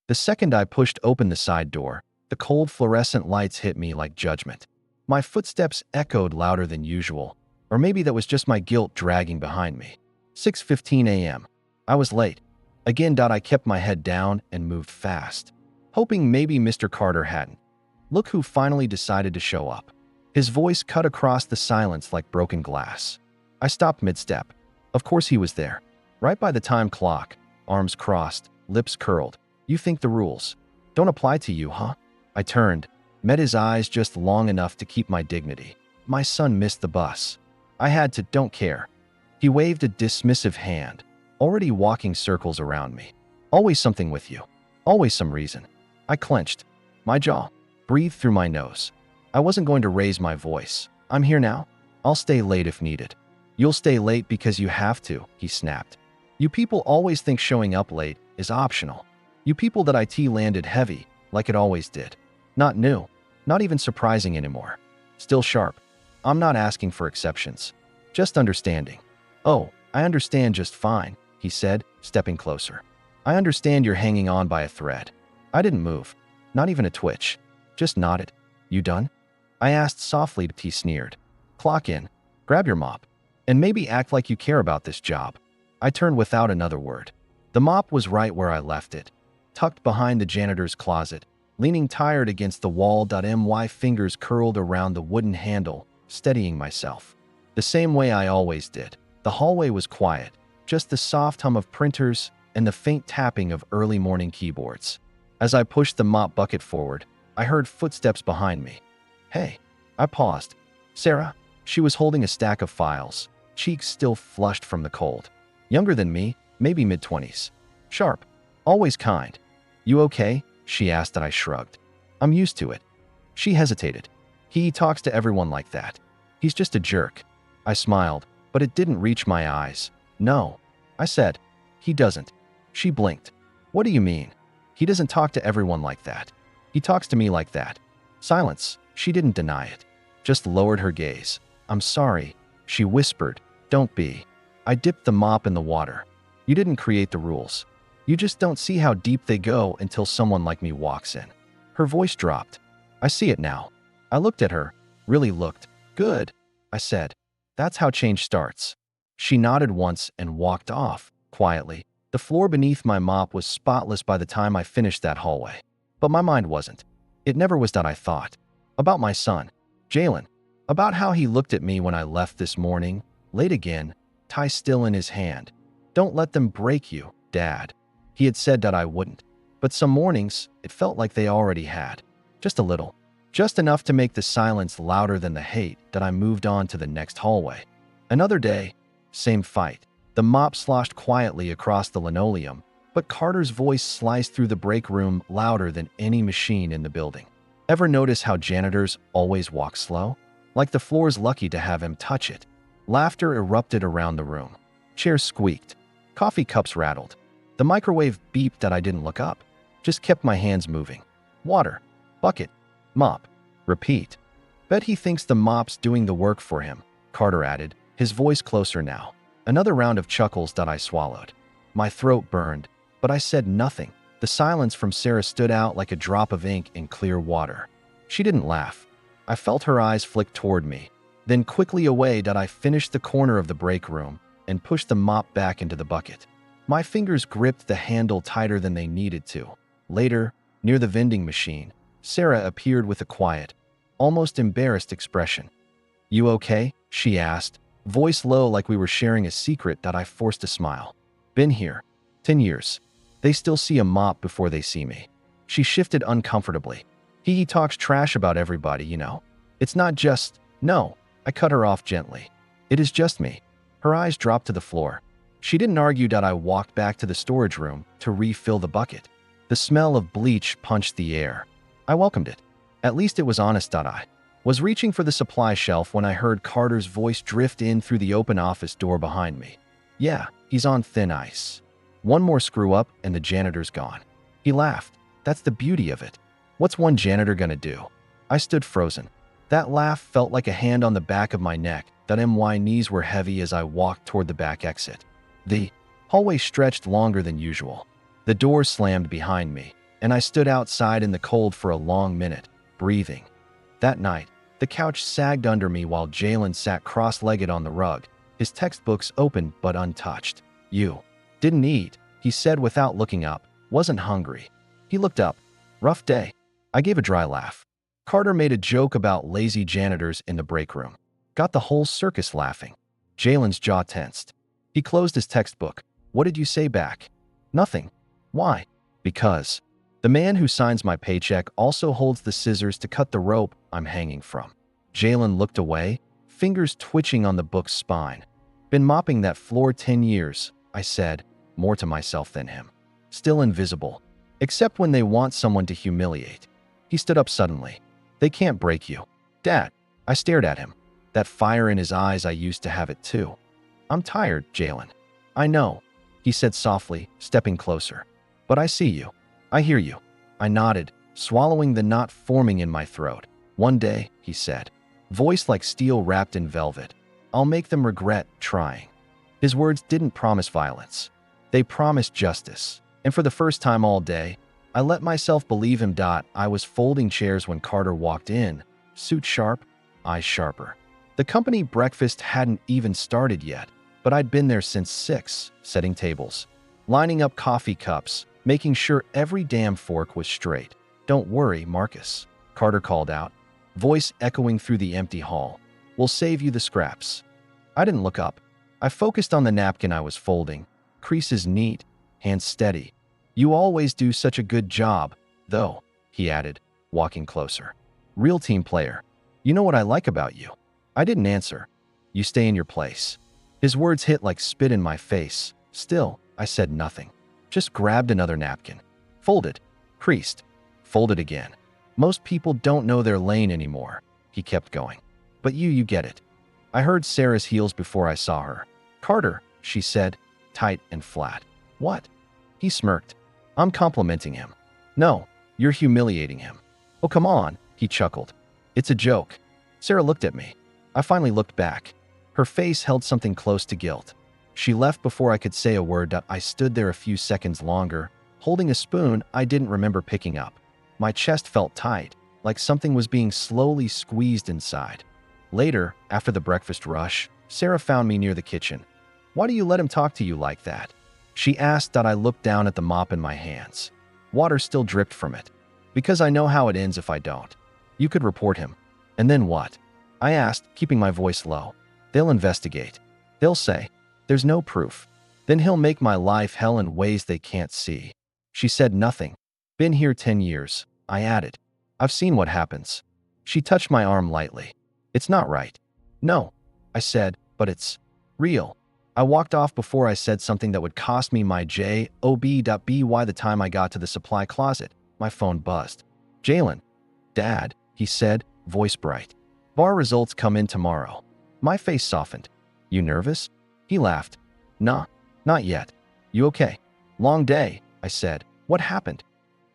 The second I pushed open the side door, the cold fluorescent lights hit me like judgment. My footsteps echoed louder than usual, or maybe that was just my guilt dragging behind me. 6:15 a.m. I was late. Again, I kept my head down and moved fast, hoping maybe Mr. Carter hadn't. Look who finally decided to show up. His voice cut across the silence like broken glass. I stopped mid-step. Of course he was there, right by the time clock, arms crossed, lips curled. You think the rules don't apply to you, huh? I turned, met his eyes just long enough to keep my dignity. My son missed the bus. I had to, don't care. He waved a dismissive hand, already walking circles around me. Always something with you. Always some reason. I clenched. My jaw breathed through my nose. I wasn't going to raise my voice. I'm here now. I'll stay late if needed. You'll stay late because you have to, he snapped. You people always think showing up late is optional. You people that IT landed heavy, like it always did. Not new, not even surprising anymore. Still sharp. I'm not asking for exceptions. Just understanding. Oh, I understand just fine, he said, stepping closer. I understand you're hanging on by a thread. I didn't move. Not even a twitch. Just nodded. You done? I asked softly, but he sneered. Clock in. Grab your mop. And maybe act like you care about this job. I turned without another word. The mop was right where I left it, tucked behind the janitor's closet, leaning tired against the wall. My fingers curled around the wooden handle, steadying myself. The same way I always did. The hallway was quiet, just the soft hum of printers and the faint tapping of early morning keyboards. As I pushed the mop bucket forward, I heard footsteps behind me. Hey, I paused. Sarah, she was holding a stack of files, cheeks still flushed from the cold. Younger than me, maybe mid-20s. Sharp, always kind. You okay? She asked. I shrugged. I'm used to it. She hesitated. He talks to everyone like that. He's just a jerk. I smiled, but it didn't reach my eyes. No, I said. He doesn't. She blinked. What do you mean? He doesn't talk to everyone like that. He talks to me like that. Silence. She didn't deny it, just lowered her gaze. I'm sorry, she whispered. Don't be. I dipped the mop in the water. You didn't create the rules. You just don't see how deep they go until someone like me walks in. Her voice dropped. I see it now. I looked at her, really looked. Good, I said. That's how change starts. She nodded once and walked off, quietly. The floor beneath my mop was spotless by the time I finished that hallway. But my mind wasn't. It never was that I thought. About my son, Jalen. About how he looked at me when I left this morning, late again, tie still in his hand. Don't let them break you, Dad. He had said that I wouldn't. But some mornings, it felt like they already had. Just a little. Just enough to make the silence louder than the hate that I moved on to the next hallway. Another day, same fight. The mop sloshed quietly across the linoleum, but Carter's voice sliced through the break room louder than any machine in the building. Ever notice how janitors always walk slow? Like the floor's lucky to have him touch it. Laughter erupted around the room. Chairs squeaked. Coffee cups rattled. The microwave beeped that I didn't look up. Just kept my hands moving. Water. Bucket. Mop. Repeat. Bet he thinks the mop's doing the work for him, Carter added, his voice closer now. Another round of chuckles that I swallowed. My throat burned, but I said nothing. The silence from Sarah stood out like a drop of ink in clear water. She didn't laugh. I felt her eyes flick toward me, then quickly away. I finished the corner of the break room and pushed the mop back into the bucket. My fingers gripped the handle tighter than they needed to. Later, near the vending machine, Sarah appeared with a quiet, almost embarrassed expression. You okay? She asked, voice low like we were sharing a secret. I forced a smile. Been here. 10 years. They still see a mop before they see me. She shifted uncomfortably. He talks trash about everybody, you know. It's not just, no, I cut her off gently. It is just me. Her eyes dropped to the floor. She didn't argue. I walked back to the storage room to refill the bucket. The smell of bleach punched the air. I welcomed it. At least it was honest. I was reaching for the supply shelf when I heard Carter's voice drift in through the open office door behind me. Yeah, he's on thin ice. One more screw up and the janitor's gone. He laughed. That's the beauty of it. What's one janitor gonna do? I stood frozen. That laugh felt like a hand on the back of my neck. My knees were heavy as I walked toward the back exit. The hallway stretched longer than usual. The door slammed behind me. and I stood outside in the cold for a long minute, breathing. That night, the couch sagged under me while Jalen sat cross-legged on the rug, his textbooks open but untouched. "You didn't eat," he said without looking up. "Wasn't hungry." He looked up. "Rough day." I gave a dry laugh. Carter made a joke about lazy janitors in the break room. Got the whole circus laughing. Jalen's jaw tensed. He closed his textbook. "What did you say back?" "Nothing." "Why?" "Because the man who signs my paycheck also holds the scissors to cut the rope I'm hanging from." Jalen looked away, fingers twitching on the book's spine. "Been mopping that floor 10 years, I said, more to myself than him. Still invisible, except when they want someone to humiliate. He stood up suddenly. "They can't break you." "Dad." I stared at him. That fire in his eyes, I used to have it too. "I'm tired, Jalen." "I know," he said softly, stepping closer. "But I see you. I hear you." I nodded, swallowing the knot forming in my throat. "One day," he said, voice like steel wrapped in velvet, "I'll make them regret trying." His words didn't promise violence. They promised justice. And for the first time all day, I let myself believe him. I was folding chairs when Carter walked in, suit sharp, eyes sharper. The company breakfast hadn't even started yet, but I'd been there since 6, setting tables, lining up coffee cups, making sure every damn fork was straight. "Don't worry, Marcus," Carter called out, voice echoing through the empty hall. "We'll save you the scraps." I didn't look up. I focused on the napkin I was folding, creases neat, hands steady. "You always do such a good job, though," he added, walking closer. "Real team player. You know what I like about you?" I didn't answer. "You stay in your place." His words hit like spit in my face. Still, I said nothing. Just grabbed another napkin. Folded. Creased. Folded again. "Most people don't know their lane anymore," he kept going. "But you get it." I heard Sarah's heels before I saw her. "Carter," she said, tight and flat. "What?" He smirked. "I'm complimenting him." "No, you're humiliating him." "Oh, come on," he chuckled. "It's a joke." Sarah looked at me. I finally looked back. Her face held something close to guilt. She left before I could say a word. I stood there a few seconds longer, holding a spoon I didn't remember picking up. My chest felt tight, like something was being slowly squeezed inside. Later, after the breakfast rush, Sarah found me near the kitchen. "Why do you let him talk to you like that?" she asked. I looked down at the mop in my hands. Water still dripped from it. "Because I know how it ends if I don't." "You could report him." "And then what?" I asked, keeping my voice low. "They'll investigate. They'll say, there's no proof. Then he'll make my life hell in ways they can't see." She said nothing. "Been here 10 years, I added. "I've seen what happens." She touched my arm lightly. "It's not right." "No," I said, "but it's real." I walked off before I said something that would cost me my job. By the time I got to the supply closet, my phone buzzed. "Jalen." "Dad," he said, voice bright. "Bar results come in tomorrow." My face softened. "You nervous?" He laughed. "Nah, not yet." "You okay?" "Long day," I said. "What happened?"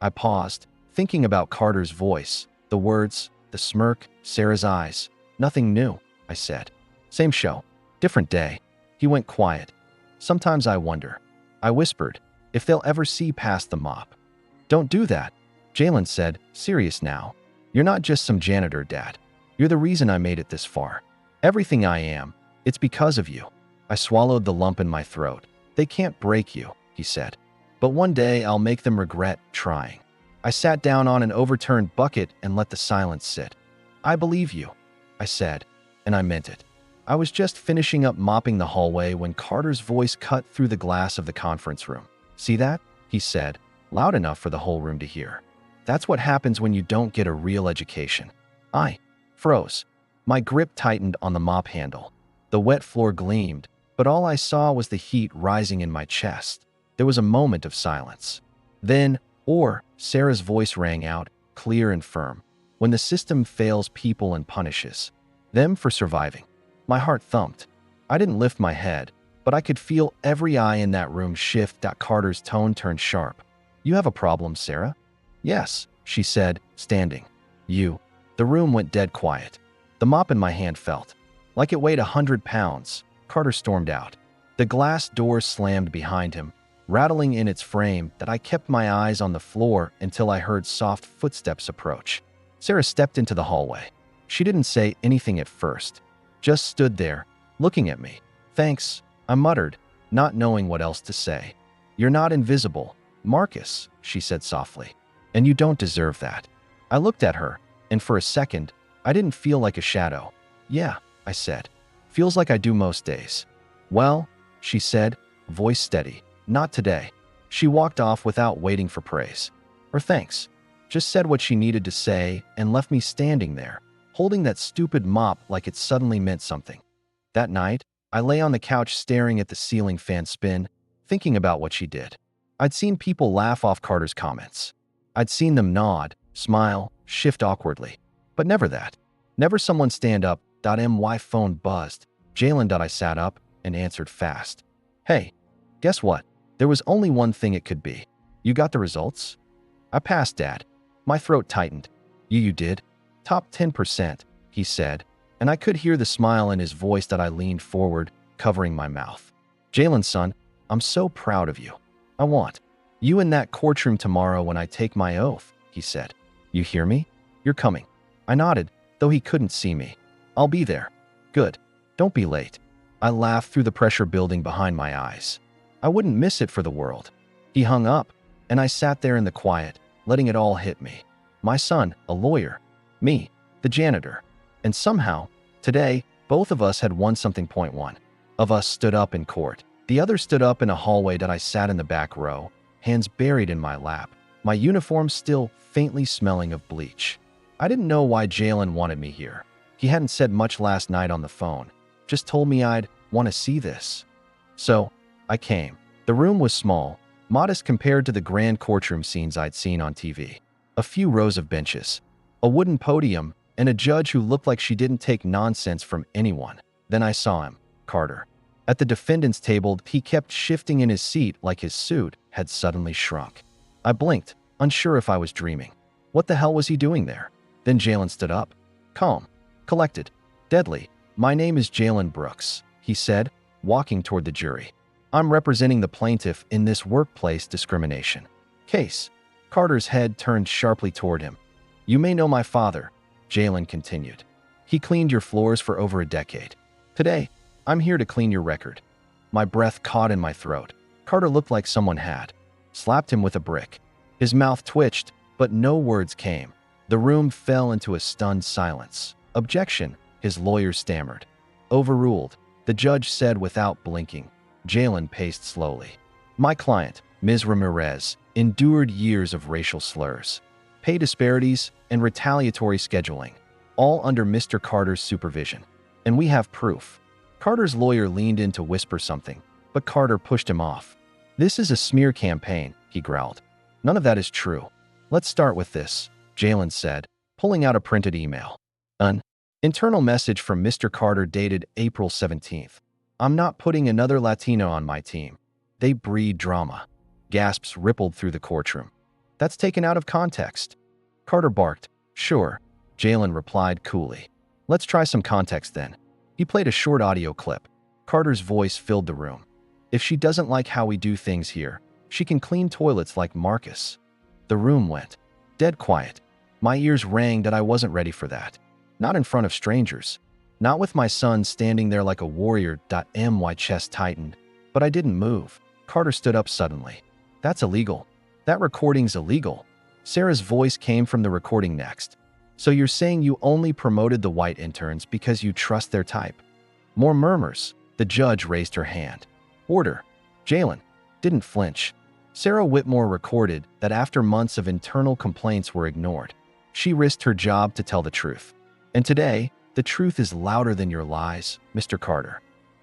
I paused, thinking about Carter's voice, the words, the smirk, Sarah's eyes. "Nothing new," I said. "Same show, different day." He went quiet. "Sometimes I wonder," I whispered, "if they'll ever see past the mop." "Don't do that," Jalen said, serious now. "You're not just some janitor, Dad. You're the reason I made it this far. Everything I am, it's because of you." I swallowed the lump in my throat. "They can't break you," he said. "But one day I'll make them regret trying." I sat down on an overturned bucket and let the silence sit. "I believe you," I said, and I meant it. I was just finishing up mopping the hallway when Carter's voice cut through the glass of the conference room. "See that?" he said, loud enough for the whole room to hear. "That's what happens when you don't get a real education." I froze. My grip tightened on the mop handle. The wet floor gleamed, but all I saw was the heat rising in my chest. There was a moment of silence. Then, Sarah's voice rang out, clear and firm. "When the system fails people and punishes them for surviving." My heart thumped. I didn't lift my head, but I could feel every eye in that room shift. Carter's tone turned sharp. "You have a problem, Sarah?" "Yes," she said, standing. "You." The room went dead quiet. The mop in my hand felt like it weighed 100 pounds. Carter stormed out. The glass door slammed behind him. rattling in its frame, that I kept my eyes on the floor until I heard soft footsteps approach. Sarah stepped into the hallway. She didn't say anything at first, just stood there, looking at me. "Thanks," I muttered, not knowing what else to say. "You're not invisible, Marcus," she said softly, "and you don't deserve that." I looked at her, and for a second, I didn't feel like a shadow. "Yeah," I said. "Feels like I do most days." "Well," she said, voice steady, "not today." She walked off without waiting for praise or thanks. Just said what she needed to say and left me standing there, holding that stupid mop like it suddenly meant something. That night, I lay on the couch staring at the ceiling fan spin, thinking about what she did. I'd seen people laugh off Carter's comments. I'd seen them nod, smile, shift awkwardly. But never that. Never someone stand up. My phone buzzed. Jalen. I sat up and answered fast. "Hey, guess what? There was only one thing it could be. You got the results?" "I passed, Dad." My throat tightened. You did?" "Top 10%, he said, and I could hear the smile in his voice that I leaned forward, covering my mouth. "Jalen, son, I'm so proud of you. I want you in that courtroom tomorrow when I take my oath," he said. "You hear me? You're coming." I nodded, though he couldn't see me. "I'll be there." "Good. Don't be late." I laughed through the pressure building behind my eyes. I wouldn't miss it for the world. He hung up, and I sat there in the quiet, letting it all hit me. My son, a lawyer. Me, the janitor. And somehow, today, both of us had won something. One of us stood up in court. The other stood up in a hallway that I sat in the back row, hands buried in my lap, my uniform still faintly smelling of bleach. I didn't know why Jalen wanted me here. He hadn't said much last night on the phone, just told me I'd want to see this. So, I came. The room was small, modest compared to the grand courtroom scenes I'd seen on TV. A few rows of benches, a wooden podium, and a judge who looked like she didn't take nonsense from anyone. Then I saw him, Carter. At the defendant's table, he kept shifting in his seat like his suit had suddenly shrunk. I blinked, unsure if I was dreaming. What the hell was he doing there? Then Jalen stood up. Calm, collected, deadly. "My name is Jalen Brooks," he said, walking toward the jury. "I'm representing the plaintiff in this workplace discrimination case." Carter's head turned sharply toward him. "You may know my father," Jalen continued. "He cleaned your floors for over a decade. Today, I'm here to clean your record." My breath caught in my throat. Carter looked like someone had slapped him with a brick. His mouth twitched, but no words came. The room fell into a stunned silence. "Objection," his lawyer stammered. "Overruled," the judge said without blinking. Jalen paced slowly. "My client, Ms. Ramirez, endured years of racial slurs, pay disparities, and retaliatory scheduling, all under Mr. Carter's supervision. And we have proof." Carter's lawyer leaned in to whisper something, but Carter pushed him off. "This is a smear campaign," he growled. "None of that is true. Let's start with this," Jalen said, pulling out a printed email. An internal message from Mr. Carter dated April 17th. "I'm not putting another Latino on my team. They breed drama." Gasps rippled through the courtroom. "That's taken out of context." Carter barked. "Sure," Jalen replied coolly. "Let's try some context then." He played a short audio clip. Carter's voice filled the room. "If she doesn't like how we do things here, she can clean toilets like Marcus." The room went dead quiet. My ears rang that I wasn't ready for that. Not in front of strangers. Not with my son standing there like a warrior. My chest tightened, but I didn't move. Carter stood up suddenly. "That's illegal. That recording's illegal." Sarah's voice came from the recording next. "So you're saying you only promoted the white interns because you trust their type?" More murmurs. The judge raised her hand. "Order." Jalen didn't flinch. Sarah Whitmore recorded that after months of internal complaints were ignored, she risked her job to tell the truth. "And today, the truth is louder than your lies, Mr. Carter."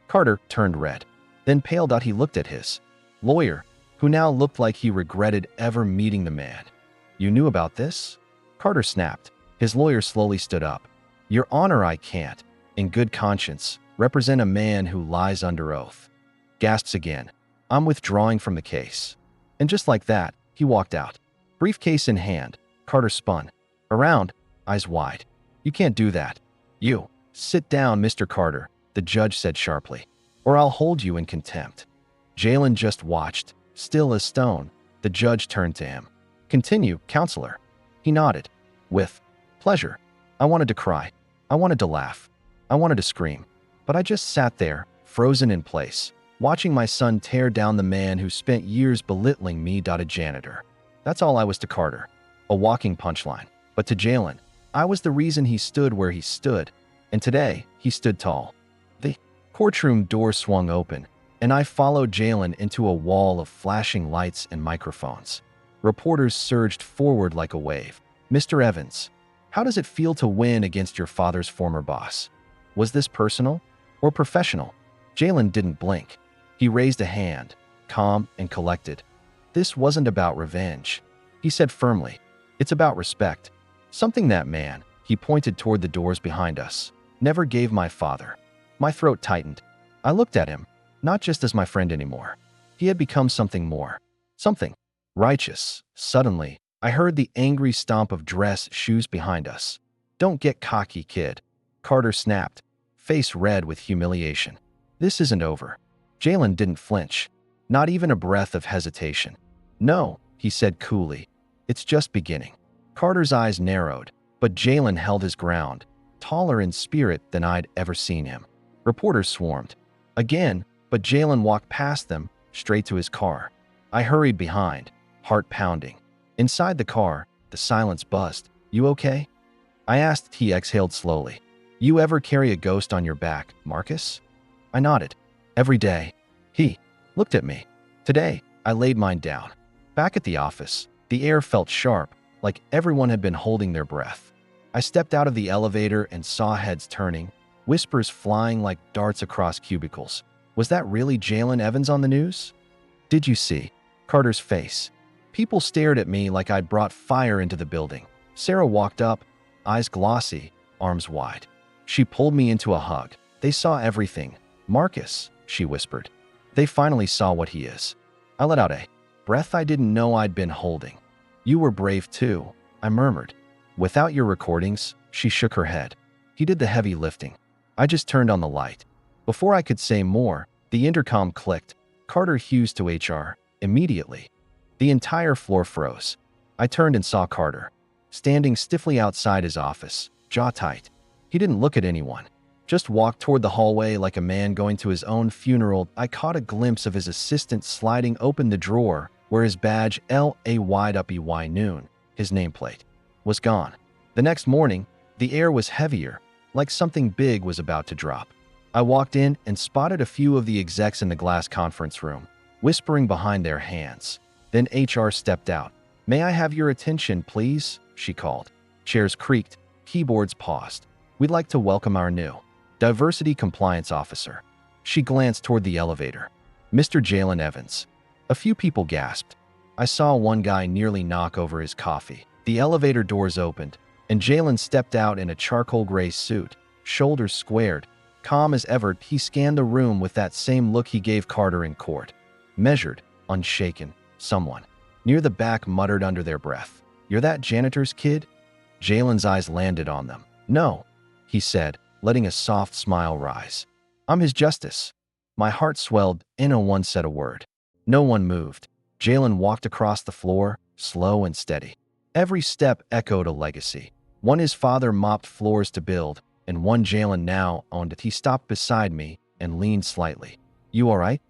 Carter turned red, then paled. He looked at his lawyer, who now looked like he regretted ever meeting the man. "You knew about this?" Carter snapped. His lawyer slowly stood up. "Your Honor, I can't, in good conscience, represent a man who lies under oath." Gasps again. "I'm withdrawing from the case." And just like that, he walked out. Briefcase in hand, Carter spun around, eyes wide. "You can't do that." "You sit down, Mr. Carter," the judge said sharply, "or I'll hold you in contempt." Jalen just watched, still as stone. The judge turned to him. "Continue, counselor." He nodded. "With pleasure." I wanted to cry. I wanted to laugh. I wanted to scream. But I just sat there, frozen in place, watching my son tear down the man who spent years belittling me. A janitor. That's all I was to Carter. A walking punchline. But to Jalen, I was the reason he stood where he stood. And today, he stood tall. The courtroom door swung open, and I followed Jalen into a wall of flashing lights and microphones. Reporters surged forward like a wave. "Mr. Evans, how does it feel to win against your father's former boss? Was this personal or professional?" Jalen didn't blink. He raised a hand, calm and collected. "This wasn't about revenge," he said firmly. "It's about respect. Something that man," he pointed toward the doors behind us, "never gave my father." My throat tightened. I looked at him, not just as my friend anymore. He had become something more. Something righteous. Suddenly, I heard the angry stomp of dress shoes behind us. "Don't get cocky, kid," Carter snapped, face red with humiliation. "This isn't over." Jalen didn't flinch, not even a breath of hesitation. "No," he said coolly, "it's just beginning." Carter's eyes narrowed, but Jalen held his ground, taller in spirit than I'd ever seen him. Reporters swarmed. Again, but Jalen walked past them, straight to his car. I hurried behind, heart pounding. Inside the car, the silence buzzed. "You okay?" I asked. He exhaled slowly. "You ever carry a ghost on your back, Marcus?" I nodded. "Every day." He looked at me. Today, I laid mine down. Back at the office, the air felt sharp, like everyone had been holding their breath. I stepped out of the elevator and saw heads turning, whispers flying like darts across cubicles. Was that really Jalen Evans on the news? "Did you see Carter's face?" People stared at me like I'd brought fire into the building. Sarah walked up, eyes glossy, arms wide. She pulled me into a hug. "They saw everything. Marcus," she whispered. "They finally saw what he is." I let out a breath I didn't know I'd been holding. "You were brave too," I murmured. "Without your recordings," she shook her head. "He did the heavy lifting." I just turned on the light. Before I could say more, the intercom clicked. "Carter Hughes to HR, immediately." The entire floor froze. I turned and saw Carter, standing stiffly outside his office, jaw tight. He didn't look at anyone, just walked toward the hallway like a man going to his own funeral. I caught a glimpse of his assistant sliding open the drawer where his badge LAYWY noon, his nameplate, was gone. The next morning, the air was heavier, like something big was about to drop. I walked in and spotted a few of the execs in the glass conference room, whispering behind their hands. Then HR stepped out. "May I have your attention, please?" she called. Chairs creaked, keyboards paused. "We'd like to welcome our new diversity compliance officer." She glanced toward the elevator. "Mr. Jalen Evans." A few people gasped. I saw one guy nearly knock over his coffee. The elevator doors opened, and Jalen stepped out in a charcoal gray suit, shoulders squared. Calm as ever, he scanned the room with that same look he gave Carter in court. Measured, unshaken. Someone near the back muttered under their breath, "You're that janitor's kid?" Jalen's eyes landed on them. "No," he said, letting a soft smile rise. "I'm his justice." My heart swelled, and no one said a word. No one moved. Jalen walked across the floor, slow and steady. Every step echoed a legacy. One his father mopped floors to build, and one Jalen now owned it. He stopped beside me and leaned slightly. "You all right?"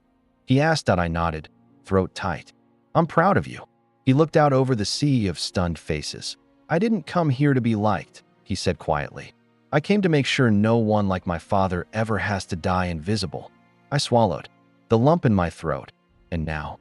he asked. I nodded, throat tight. "I'm proud of you." He looked out over the sea of stunned faces. "I didn't come here to be liked," he said quietly. "I came to make sure no one like my father ever has to die invisible." I swallowed, the lump in my throat. "And now?"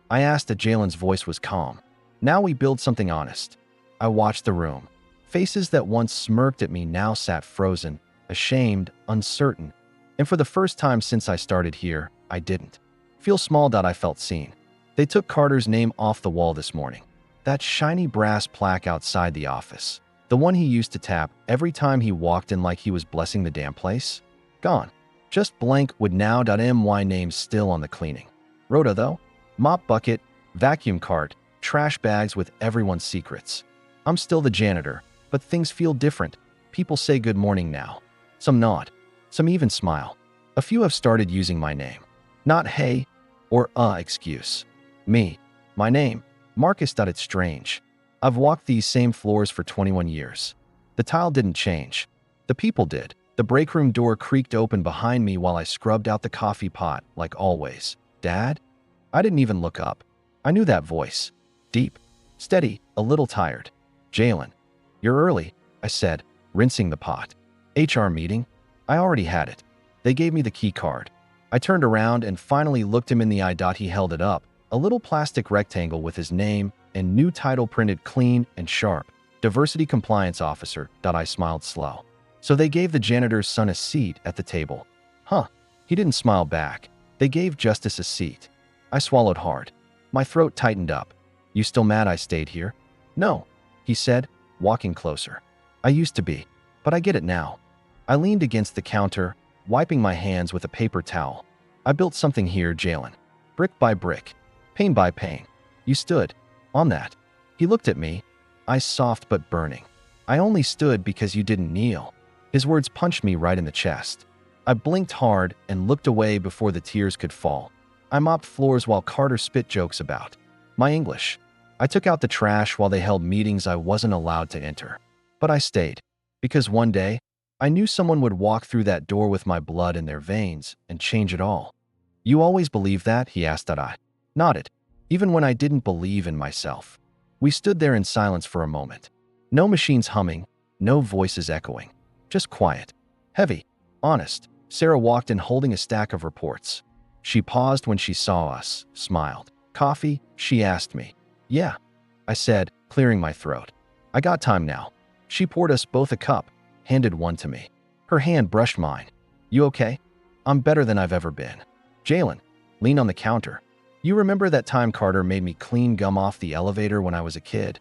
I asked. That Jalen's voice was calm. "Now we build something honest." I watched the room. Faces that once smirked at me now sat frozen, ashamed, uncertain. And for the first time since I started here, I didn't feel small. I felt seen. They took Carter's name off the wall this morning. That shiny brass plaque outside the office. The one he used to tap every time he walked in like he was blessing the damn place. Gone. Just blank with now.my names still on the cleaning. Rhoda though? Mop bucket, vacuum cart, trash bags with everyone's secrets. I'm still the janitor, but things feel different. People say good morning now. Some nod. Some even smile. A few have started using my name. Not hey or excuse. Me. My name. Marcus. It's strange. I've walked these same floors for 21 years. The tile didn't change. The people did. The break room door creaked open behind me while I scrubbed out the coffee pot, like always. Dad? I didn't even look up. I knew that voice. Deep. Steady. A little tired. Jalen. You're early, I said, rinsing the pot. HR meeting? I already had it. They gave me the key card. I turned around and finally looked him in the eye. He held it up, a little plastic rectangle with his name and new title printed clean and sharp. Diversity Compliance Officer. I smiled slow. So they gave the janitor's son a seat at the table. Huh. He didn't smile back. They gave Justice a seat. I swallowed hard. My throat tightened up. You still mad I stayed here? No, he said, walking closer. I used to be, but I get it now. I leaned against the counter, wiping my hands with a paper towel. I built something here, Jalen. Brick by brick. Pain by pain. You stood on that. He looked at me, eyes soft but burning. I only stood because you didn't kneel. His words punched me right in the chest. I blinked hard and looked away before the tears could fall. I mopped floors while Carter spit jokes about my English. I took out the trash while they held meetings I wasn't allowed to enter. But I stayed, because one day, I knew someone would walk through that door with my blood in their veins and change it all. You always believed that? He asked. I nodded, even when I didn't believe in myself. We stood there in silence for a moment. No machines humming, no voices echoing. Just quiet. Heavy. Honest. Sarah walked in holding a stack of reports. She paused when she saw us, smiled. Coffee? She asked me. Yeah, I said, clearing my throat. I got time now. She poured us both a cup, handed one to me. Her hand brushed mine. You okay? I'm better than I've ever been. Jalen, leaned on the counter. You remember that time Carter made me clean gum off the elevator when I was a kid?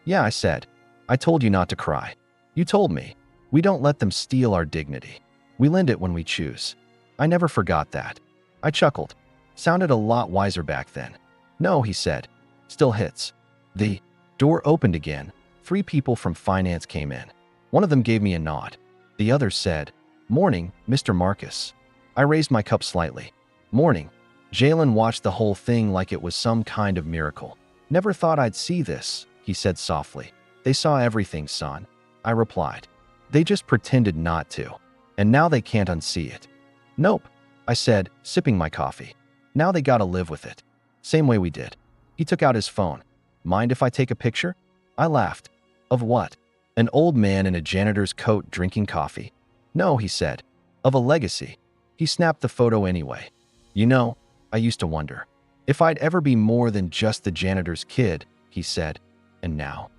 Yeah, I said. I told you not to cry. You told me. We don't let them steal our dignity. We lend it when we choose. I never forgot that. I chuckled. Sounded a lot wiser back then. No, he said. Still hits. The door opened again. 3 people from finance came in. One of them gave me a nod. The other said, Morning, Mr. Marcus. I raised my cup slightly. Morning. Jalen watched the whole thing like it was some kind of miracle. Never thought I'd see this, he said softly. They saw everything, son. I replied. They just pretended not to. And now they can't unsee it. Nope, I said, sipping my coffee. Now they gotta live with it. Same way we did. He took out his phone. Mind if I take a picture? I laughed. Of what? An old man in a janitor's coat drinking coffee. No, he said. Of a legacy. He snapped the photo anyway. You know, I used to wonder if I'd ever be more than just the janitor's kid, he said. And now?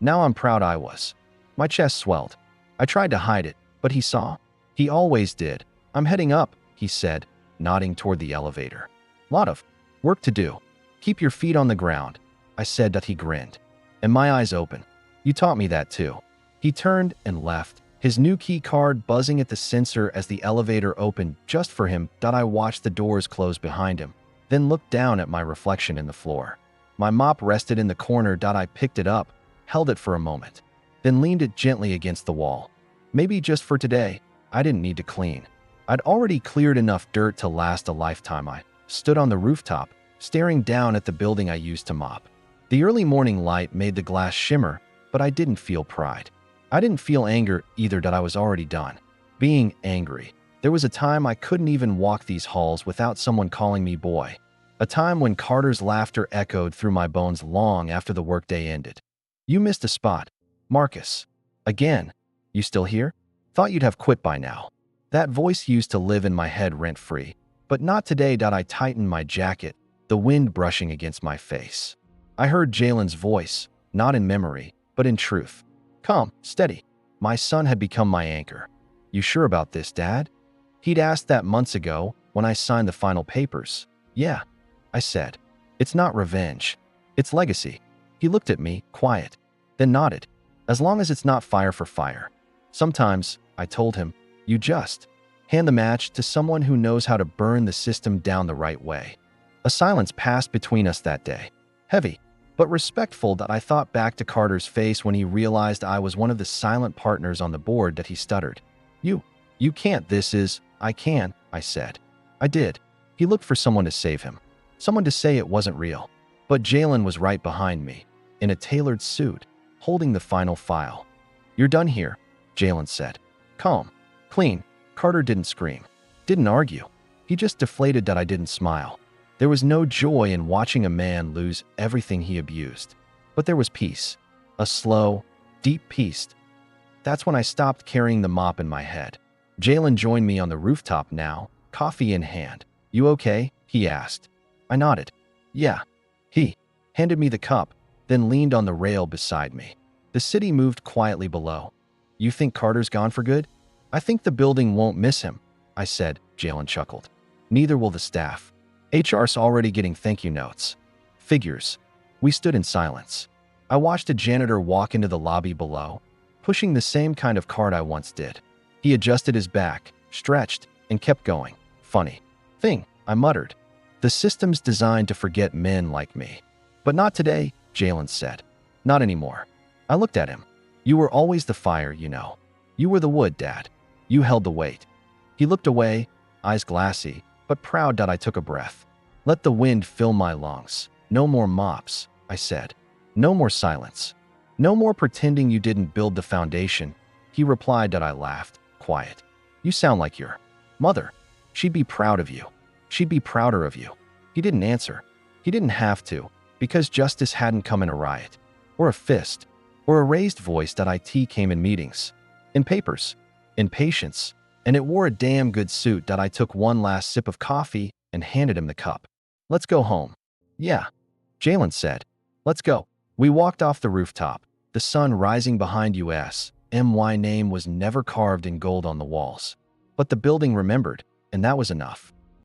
Now I'm proud I was. My chest swelled. I tried to hide it, but he saw. He always did. I'm heading up, he said, nodding toward the elevator. Lot of work to do. Keep your feet on the ground, I said. He grinned. And my eyes open. You taught me that too. He turned and left, his new key card buzzing at the sensor as the elevator opened just for him. I watched the doors close behind him, then looked down at my reflection in the floor. My mop rested in the corner. I picked it up, held it for a moment, then leaned it gently against the wall. Maybe just for today, I didn't need to clean. I'd already cleared enough dirt to last a lifetime. I stood on the rooftop, staring down at the building I used to mop. The early morning light made the glass shimmer, but I didn't feel pride. I didn't feel anger either. I was already done being angry. There was a time I couldn't even walk these halls without someone calling me boy. A time when Carter's laughter echoed through my bones long after the workday ended. You missed a spot, Marcus. Again. You still here? Thought you'd have quit by now. That voice used to live in my head rent-free. But not today. I tightened my jacket, the wind brushing against my face. I heard Jalen's voice, not in memory, but in truth. Calm, steady. My son had become my anchor. You sure about this, Dad? He'd asked that months ago when I signed the final papers. Yeah, I said. It's not revenge. It's legacy. He looked at me, quiet, then nodded. As long as it's not fire for fire. Sometimes, I told him, you just hand the match to someone who knows how to burn the system down the right way. A silence passed between us that day. Heavy, but respectful. I thought back to Carter's face when he realized I was one of the silent partners on the board. He stuttered. You can't. This is, I can, I said. I did. He looked for someone to save him. someone to say it wasn't real. But Jalen was right behind me, in a tailored suit, holding the final file. "You're done here," Jalen said. Calm, clean. Carter didn't scream, didn't argue. He just deflated that I didn't smile. There was no joy in watching a man lose everything he abused. But there was peace. A slow, deep peace. That's when I stopped carrying the mop in my head. Jalen joined me on the rooftop now, coffee in hand. "You okay?" he asked. I nodded. "Yeah." He handed me the cup, then leaned on the rail beside me. The city moved quietly below. "You think Carter's gone for good?" "I think the building won't miss him," I said. Jalen chuckled. "Neither will the staff. HR's already getting thank you notes." Figures. We stood in silence. I watched a janitor walk into the lobby below, pushing the same kind of cart I once did. He adjusted his back, stretched, and kept going. "Funny thing," I muttered. "The system's designed to forget men like me." "But not today," Jalen said. "Not anymore." I looked at him. "You were always the fire, you know. You were the wood, Dad. You held the weight." He looked away, eyes glassy, but proud that I took a breath. "Let the wind fill my lungs. No more mops," I said. "No more silence. No more pretending you didn't build the foundation." He replied that I laughed, quiet. "You sound like your mother. She'd be proud of you. She'd be prouder of you." He didn't answer. He didn't have to, because justice hadn't come in a riot, or a fist, or a raised voice that IT came in meetings, in papers, in patience, and it wore a damn good suit that I took one last sip of coffee and handed him the cup. "Let's go home." "Yeah," Jalen said. "Let's go." We walked off the rooftop, the sun rising behind us. My name was never carved in gold on the walls. But the building remembered, and that was enough.